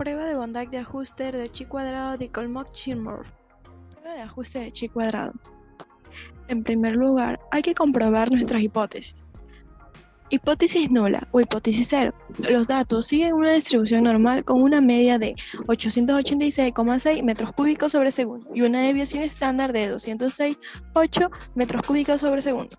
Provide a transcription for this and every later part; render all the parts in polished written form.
Prueba de bondad de ajuste de chi cuadrado de Kolmogg-Seymour. Prueba de ajuste de chi cuadrado. En primer lugar, hay que comprobar nuestras hipótesis. Hipótesis nula o hipótesis cero. Los datos siguen una distribución normal con una media de 886,6 metros cúbicos sobre segundo y una desviación estándar de 206,8 metros cúbicos sobre segundo.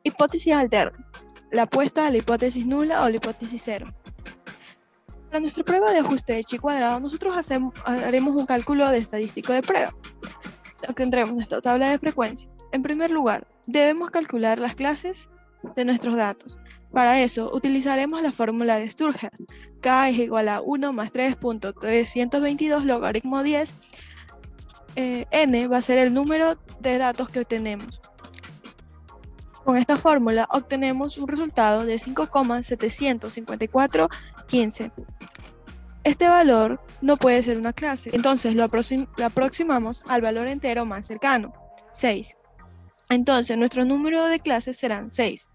Hipótesis alterna. La apuesta a la hipótesis nula o la hipótesis cero. Para nuestra prueba de ajuste de chi cuadrado, nosotros haremos un cálculo de estadístico de prueba. Obtendremos nuestra tabla de frecuencia. En primer lugar, debemos calcular las clases de nuestros datos. Para eso, utilizaremos la fórmula de Sturgeon. K es igual a 1 más 3.322 logaritmo 10. N va a ser el número de datos que obtenemos. Con esta fórmula obtenemos un resultado de 5,75415. Este valor no puede ser una clase, entonces lo aproximamos al valor entero más cercano, 6. Entonces nuestro número de clases serán 6.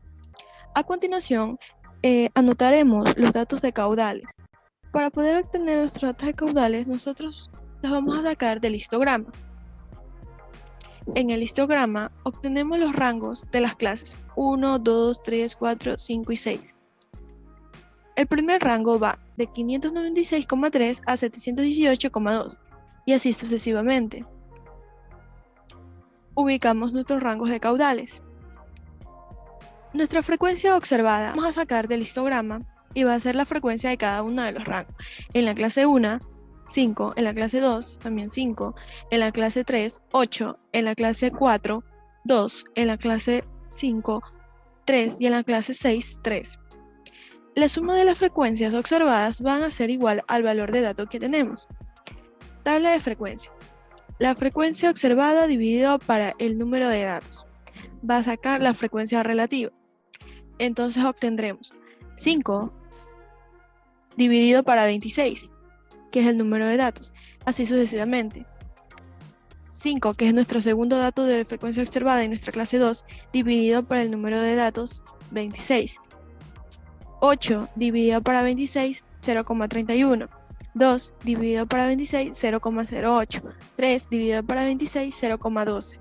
A continuación, anotaremos los datos de caudales. Para poder obtener los datos de caudales, nosotros los vamos a sacar del histograma. En el histograma obtenemos los rangos de las clases 1, 2, 3, 4, 5 y 6. El primer rango va de 596,3 a 718,2 y así sucesivamente. Ubicamos nuestros rangos de caudales. Nuestra frecuencia observada vamos a sacar del histograma y va a ser la frecuencia de cada uno de los rangos. En la clase 1, 5, en la clase 2, también 5, en la clase 3, 8, en la clase 4, 2, en la clase 5, 3 y en la clase 6, 3. La suma de las frecuencias observadas van a ser igual al valor de datos que tenemos. Tabla de frecuencia. La frecuencia observada dividido para el número de datos. Va a sacar la frecuencia relativa. Entonces obtendremos 5 dividido para 26, que es el número de datos, así sucesivamente. 5, que es nuestro segundo dato de frecuencia observada en nuestra clase 2, dividido por el número de datos 26. 8 dividido para 26, 0,31. 2 dividido para 26, 0,08. 3 dividido para 26, 0,12.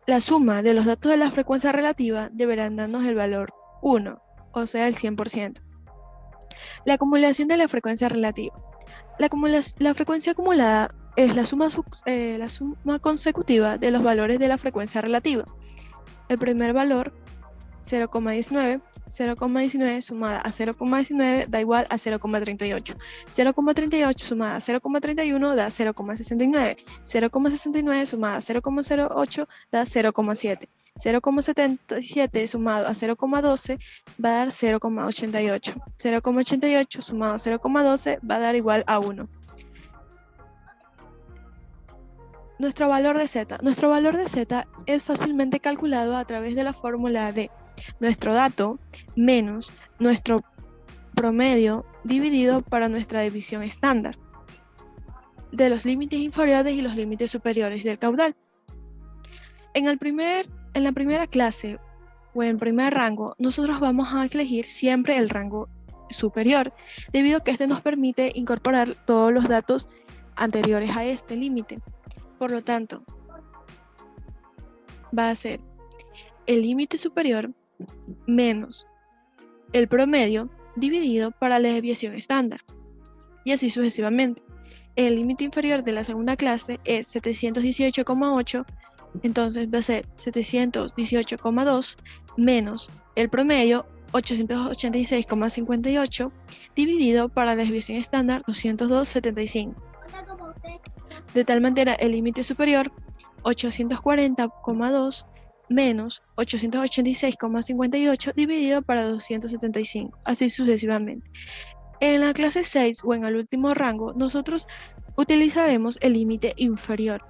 La suma de los datos de la frecuencia relativa deberán darnos el valor 1, o sea el 100%. La acumulación de la frecuencia relativa. La frecuencia acumulada es la suma consecutiva de los valores de la frecuencia relativa. El primer valor, 0,19, 0,19 sumada a 0,19 da igual a 0,38. 0,38 sumada a 0,31 da 0,69. 0,69 sumada a 0,08 da 0,7. 0,77 sumado a 0,12 va a dar 0,88. 0,88 sumado a 0,12 va a dar igual a 1. Nuestro valor de Z. Nuestro valor de Z es fácilmente calculado a través de la fórmula de nuestro dato menos nuestro promedio dividido para nuestra división estándar de los límites inferiores y los límites superiores del caudal. En la primera clase o en el primer rango, nosotros vamos a elegir siempre el rango superior, debido a que este nos permite incorporar todos los datos anteriores a este límite. Por lo tanto, va a ser el límite superior menos el promedio dividido para la desviación estándar, y así sucesivamente. El límite inferior de la segunda clase es 718,8, entonces va a ser 718,2 menos el promedio 886,58 dividido para la desviación estándar 202,75. De tal manera, el límite superior, 840,2 menos 886,58 dividido para 275, así sucesivamente. En la clase 6 o en el último rango, nosotros utilizaremos el límite inferior.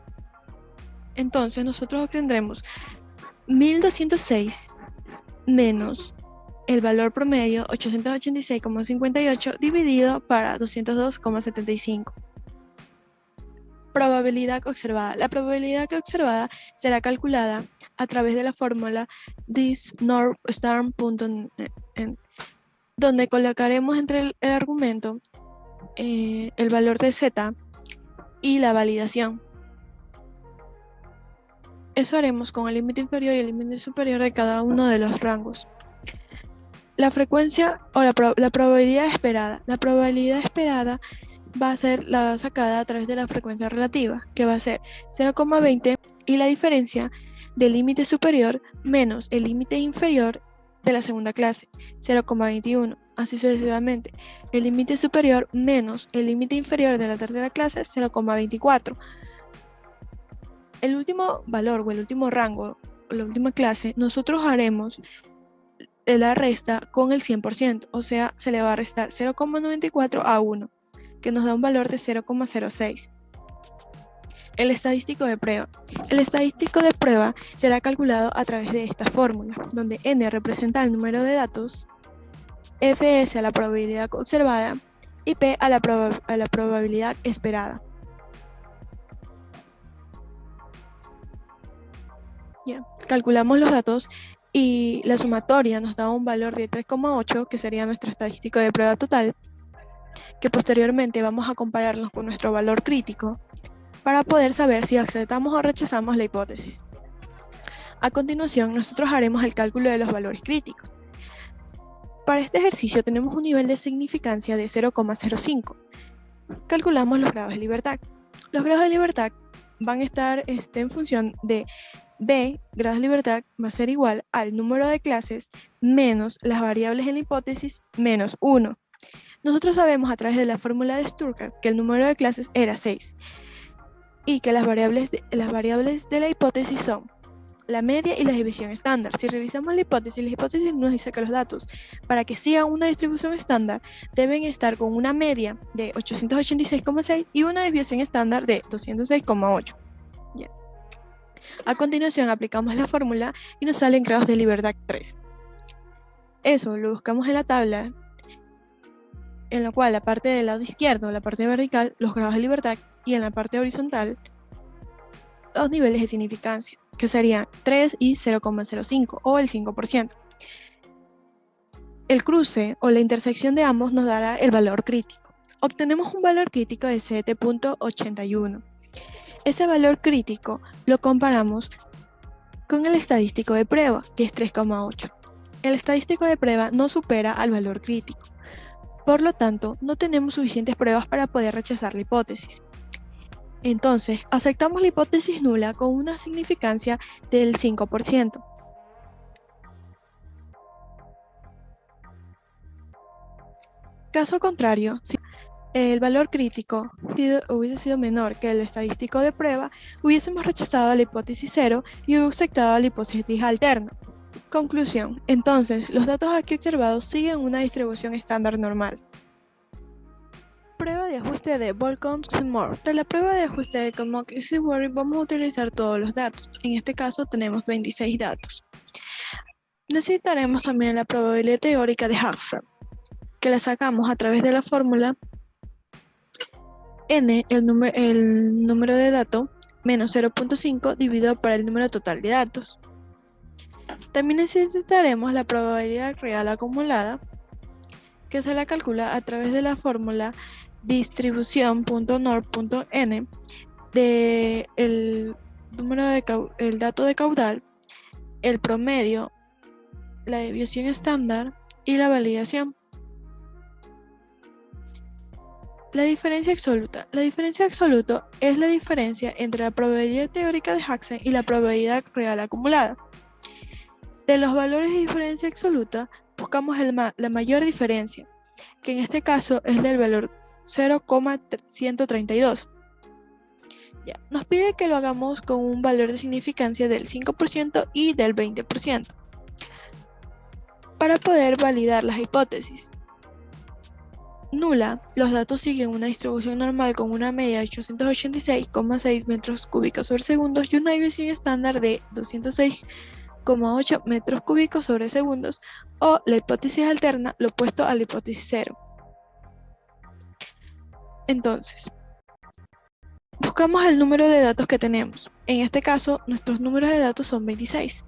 Entonces, nosotros obtendremos 1206 menos el valor promedio, 886,58 dividido para 202,75. Probabilidad observada. La probabilidad observada será calculada a través de la fórmula thisnormstar.n, donde colocaremos entre el argumento el valor de z y la validación. Eso haremos con el límite inferior y el límite superior de cada uno de los rangos. La frecuencia o la probabilidad esperada. La probabilidad esperada va a ser la sacada a través de la frecuencia relativa, que va a ser 0,20 y la diferencia del límite superior menos el límite inferior de la segunda clase, 0,21, así sucesivamente. El límite superior menos el límite inferior de la tercera clase, 0,24. El último valor o el último rango o la última clase, nosotros haremos la resta con el 100%, o sea, se le va a restar 0,94 a 1, que nos da un valor de 0,06. El estadístico de prueba. El estadístico de prueba será calculado a través de esta fórmula, donde n representa el número de datos, fs a la probabilidad observada y p a la probabilidad esperada. Calculamos los datos y la sumatoria nos da un valor de 3,8, que sería nuestro estadístico de prueba total, que posteriormente vamos a compararlos con nuestro valor crítico para poder saber si aceptamos o rechazamos la hipótesis. A continuación, nosotros haremos el cálculo de los valores críticos. Para este ejercicio tenemos un nivel de significancia de 0,05. Calculamos los grados de libertad. Los grados de libertad van a estar en función de B, grados de libertad, va a ser igual al número de clases menos las variables en la hipótesis menos 1. Nosotros sabemos a través de la fórmula de Sturcker que el número de clases era 6 y que las variables de la hipótesis son la media y la división estándar. Si revisamos la hipótesis nos dice que los datos, para que sigan una distribución estándar, deben estar con una media de 886,6 y una desviación estándar de 206,8. A continuación aplicamos la fórmula y nos salen grados de libertad 3. Eso lo buscamos en la tabla, en la cual la parte del lado izquierdo, la parte vertical, los grados de libertad, y en la parte horizontal, los niveles de significancia, que serían 3 y 0,05 o el 5%. El cruce o la intersección de ambos nos dará el valor crítico. Obtenemos un valor crítico de 7,81. Ese valor crítico lo comparamos con el estadístico de prueba, que es 3,8. El estadístico de prueba no supera al valor crítico. Por lo tanto, no tenemos suficientes pruebas para poder rechazar la hipótesis. Entonces, aceptamos la hipótesis nula con una significancia del 5%. Caso contrario, si el valor crítico hubiese sido menor que el estadístico de prueba, hubiésemos rechazado la hipótesis 0 y hubiésemos aceptado la hipótesis alterna. Conclusión. Entonces, los datos aquí observados siguen una distribución estándar normal. Prueba de ajuste de Volcom-Seymour. Para la prueba de ajuste de Volcom-Seymour vamos a utilizar todos los datos. En este caso tenemos 26 datos. Necesitaremos también la probabilidad teórica de Haxa, que la sacamos a través de la fórmula n, el número de datos, menos 0,5 dividido por el número total de datos. También necesitaremos la probabilidad real acumulada, que se la calcula a través de la fórmula distribución.nor.n de el dato de caudal, el promedio, la desviación estándar y la validación. La diferencia absoluta. La diferencia absoluta es la diferencia entre la probabilidad teórica de Haxa y la probabilidad real acumulada. De los valores de diferencia absoluta, buscamos la mayor diferencia, que en este caso es del valor 0,132. Nos pide que lo hagamos con un valor de significancia del 5% y del 20%, para poder validar las hipótesis. Nula, los datos siguen una distribución normal con una media de 886,6 metros cúbicos sobre segundos y una desviación estándar de 206,8 metros cúbicos sobre segundos, o la hipótesis alterna, lo opuesto a la hipótesis 0. Entonces, buscamos el número de datos que tenemos. En este caso, nuestros números de datos son 26.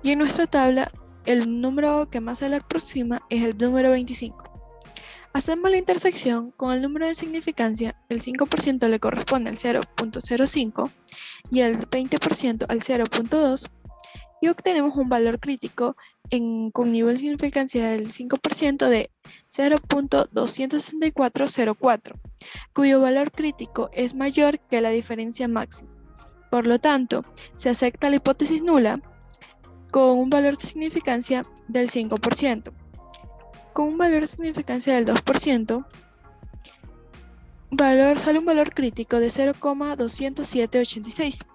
Y en nuestra tabla, el número que más se le aproxima es el número 25. Hacemos la intersección con el número de significancia, el 5% le corresponde al 0.05 y el 20% al 0.2 y obtenemos un valor crítico con nivel de significancia del 5% de 0.26404, cuyo valor crítico es mayor que la diferencia máxima. Por lo tanto, se acepta la hipótesis nula con un valor de significancia del 5%. Con un valor de significancia del 2%, sale un valor crítico de 0,20786,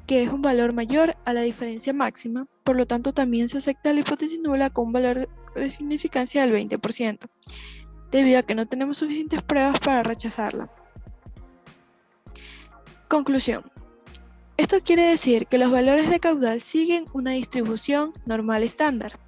que es un valor mayor a la diferencia máxima, por lo tanto también se acepta la hipótesis nula con un valor de significancia del 20%, debido a que no tenemos suficientes pruebas para rechazarla. Conclusión. Esto quiere decir que los valores de caudal siguen una distribución normal estándar.